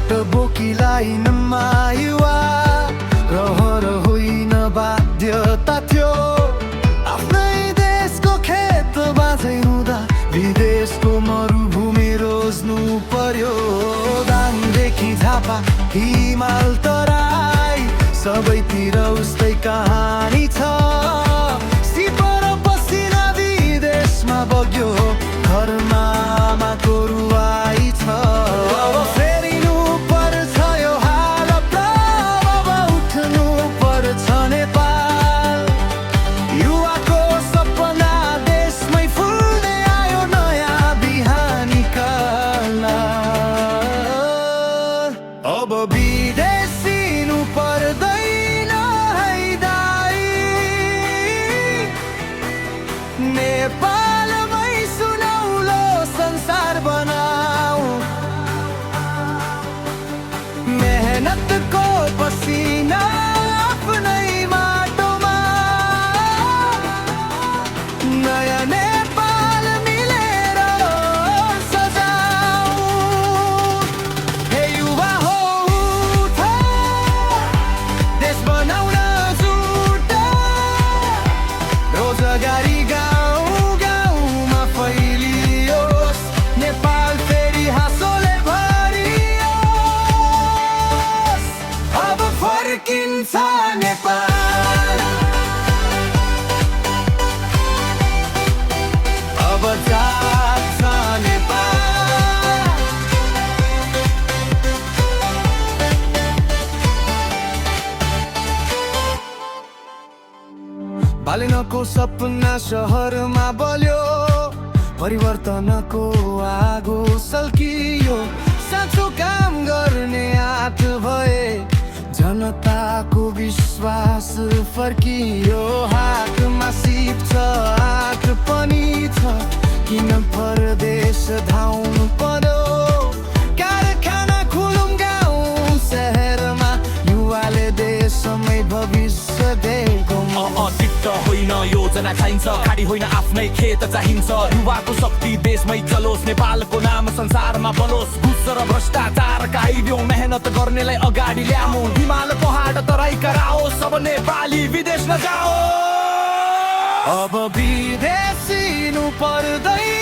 बाट बोकिलाइनमा युवा रहर होइन बाध्यता थियो। आफ्नै देशको खेत बाँझै हुँदा विदेशको मरुभूमि रोज्नु पर्यो। दाङदेखि झापा हिमाल तराई सबैतिर उस्तै कहानी छ। सिपो र पसिना विदेशमा बग्यो, घरमा आमाको रुवाई छ। अब फेरिनु पर्छ यो हालत, अब उठ्नु पर्छ नेपाल। युवाको सपना देशमै फुल्दै आयो नयाँ बिहानीका लाल। अब विदेशिनु पर्दैन है दाइ, नेपालमै सुनौलो संसार बनाऊ। मेहनतको पसिना आफ्नै माटोमा नयाँ नेपाल मिलेर सजाऊ। हे युवा हो उठ, देश बनाउन जुट। रोजगारी गाउँ गाउँमा फैलियोस्, नेपाल फेरि हाँसोले भरियोस्। अब फर्किन्छ नेपाल, अब जाग्छ नेपाल। बालिनको सपना सहरमा बल्यो, परिवर्तनको आगो सल्कियो। साँचो काम गर्ने आँट भए, जनताको विश्वास फर्कियो। हातमा सिप छ, आँट पनि छ, किन परदेश धाउनु पर्यो। कारखाना खुलुम गाउँ शहरमा, युवाले देशमै भविष्य देऊ। चित्त होइन योजना चाहिन्छ, खाडी होइन आफ्नै खेत चाहिन्छ। युवाको शक्ति देशमै चलोस्, नेपालको नाम संसारमा बलोस्। घुस र भ्रष्टाचार काइदेऊ, मेहनत गर्नेलाई अगाडि ल्याऊ। हिमाल पहाड तराई कराओस्, सब नेपाली विदेश नजाओस्। अब विदेशिनु पर्दैन